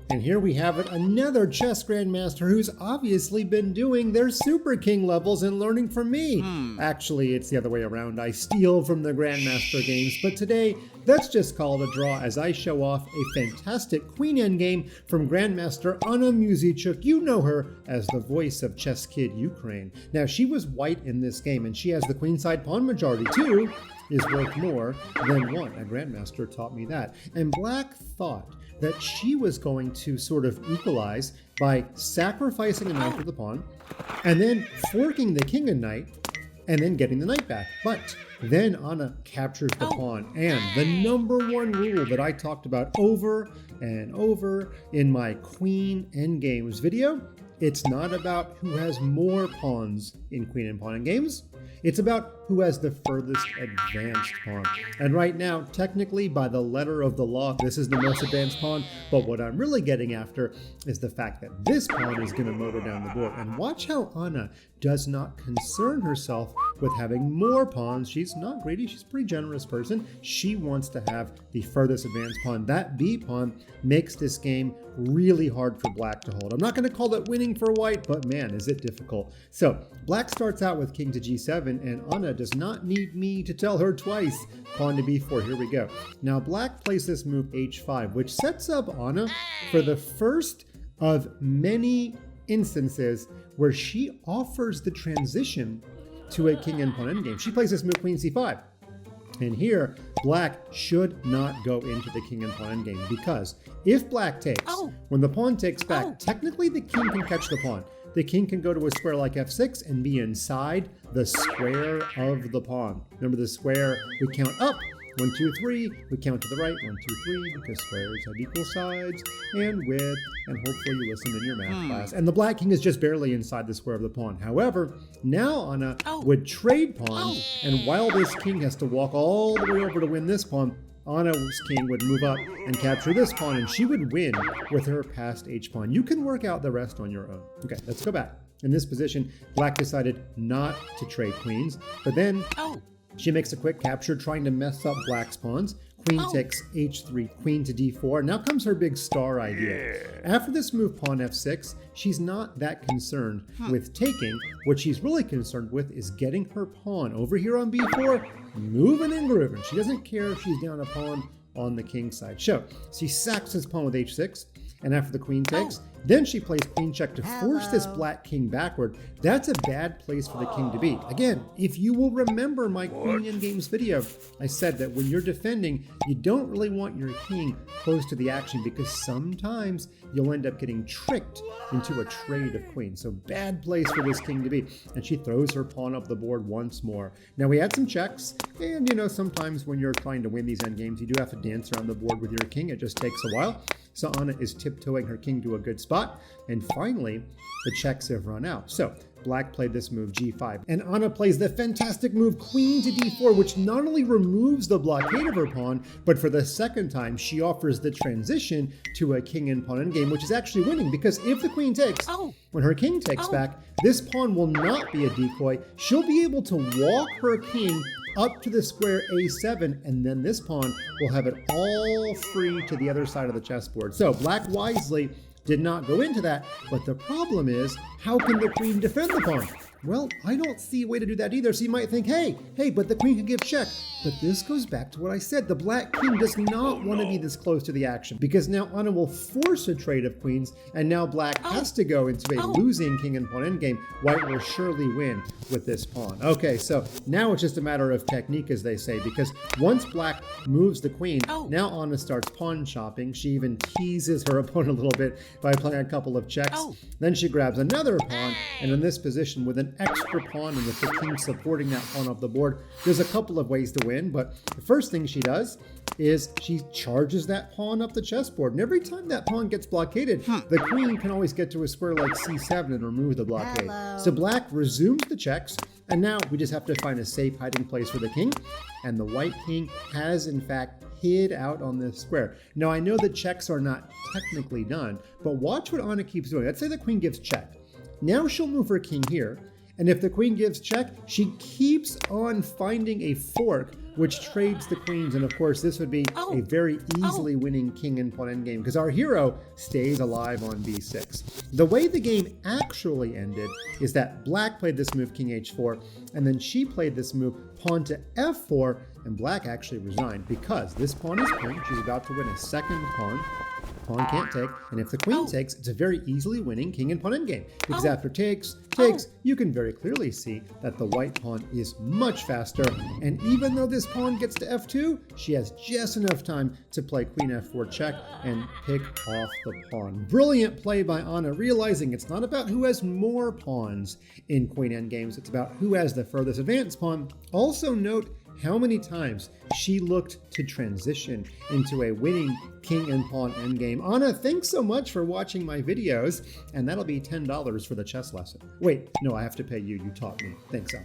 And here we have it, another chess grandmaster who's obviously been doing their Super King levels and learning from me. Actually, it's the other way around. I steal from the grandmaster games, but today, let's just call it a draw as I show off a fantastic queen endgame from Grandmaster Anna Muzychuk. You know her as the voice of ChessKid Ukraine. Now, she was white in this game, and she has the queenside pawn majority. 2 is worth more than 1. A grandmaster taught me that. And black thought that she was going to sort of equalize by sacrificing a knight to the pawn, and then forking the king and knight, and then getting the knight back. But then Anna captures the pawn, and the #1 rule that I talked about over and over in my Queen Endgames video, it's not about who has more pawns in Queen and Pawn Endgames. It's about who has the furthest advanced pawn. And right now, technically, by the letter of the law, this is the most advanced pawn. But what I'm really getting after is the fact that this pawn is going to motor down the board. And watch how Anna does not concern herself with having more pawns. She's not greedy. She's a pretty generous person. She wants to have the furthest advanced pawn. That B pawn makes this game really hard for black to hold. I'm not going to call it winning for white, but man, is it difficult. So black starts out with king to G7, and Anna does not need me to tell her twice. Pawn to B4, here we go. Now black plays this move H5, which sets up Anna for the first of many instances where she offers the transition to a king and pawn endgame. She plays this move Queen C5. And here, black should not go into the king and pawn endgame, because if black takes, when the pawn takes back, technically the king can catch the pawn. The king can go to a square like F6 and be inside the square of the pawn. Remember, the square, we count up. 1, 2, 3, we count to the right, 1, 2, 3, because squares have equal sides and width, and hopefully you listened in your math class. And the black king is just barely inside the square of the pawn. However, now Anna would trade pawns, and while this king has to walk all the way over to win this pawn, Anna's king would move up and capture this pawn, and she would win with her passed H pawn. You can work out the rest on your own. Okay, let's go back. In this position, black decided not to trade queens, but then she makes a quick capture, trying to mess up black's pawns. Queen takes H3, queen to D4. Now comes her big star idea. After this move, pawn F6, she's not that concerned with taking. What she's really concerned with is getting her pawn over here on B4, moving and grooving. She doesn't care if she's down a pawn on the king side. So she sacks his pawn with H6, and after the queen takes, then she plays queen check to force this black king backward. That's a bad place for the king to be. Again, if you will remember my Queen Endgames video, I said that when you're defending, you don't really want your king close to the action, because sometimes you'll end up getting tricked into a trade of queens. So bad place for this king to be. And she throws her pawn up the board once more. Now we had some checks, and you know, sometimes when you're trying to win these endgames, you do have to dance around the board with your king. It just takes a while. So Anna is tiptoeing her king to a good spot. And finally, the checks have run out. So black played this move G5, and Anna plays the fantastic move queen to D4, which not only removes the blockade of her pawn, but for the second time, she offers the transition to a king and pawn endgame, which is actually winning, because if the queen takes, when her king takes back, this pawn will not be a decoy. She'll be able to walk her king up to the square A7, and then this pawn will have it all free to the other side of the chessboard. So black wisely did not go into that, but the problem is, how can the queen defend the pawn? Well, I don't see a way to do that either. So you might think, hey, but the queen can give check. But this goes back to what I said. The black king does not want to be this close to the action, because now Anna will force a trade of queens, and now black has to go into a losing king and pawn endgame. White will surely win with this pawn. Okay, so now it's just a matter of technique, as they say, because once black moves the queen, now Anna starts pawn shopping. She even teases her opponent a little bit by playing a couple of checks. Then she grabs another pawn, and in this position with an extra pawn and with the king supporting that pawn off the board, there's a couple of ways to win. But the first thing she does is she charges that pawn up the chessboard, and every time that pawn gets blockaded, the queen can always get to a square like C7 and remove the blockade. So black resumes the checks, and now we just have to find a safe hiding place for the king, and the white king has in fact hid out on this square. Now I know the checks are not technically done, but watch what Anna keeps doing. Let's say the queen gives check. Now she'll move her king here, and if the queen gives check, she keeps on finding a fork which trades the queens. And of course, this would be a very easily winning king and pawn endgame because our hero stays alive on b6. The way the game actually ended is that black played this move, king h4, and then she played this move, pawn to f4, and black actually resigned because this pawn is pinned. She's about to win a second pawn. Pawn can't take, and if the queen takes, it's a very easily winning king and pawn endgame. Because after takes, you can very clearly see that the white pawn is much faster, and even though this pawn gets to f2, she has just enough time to play queen f4 check and pick off the pawn. Brilliant play by Anna, realizing it's not about who has more pawns in queen endgames, it's about who has the furthest advanced pawn. Also note how many times she looked to transition into a winning king and pawn endgame. Anna, thanks so much for watching my videos, and that'll be $10 for the chess lesson. Wait, no, I have to pay you. You taught me. Thanks, Anna.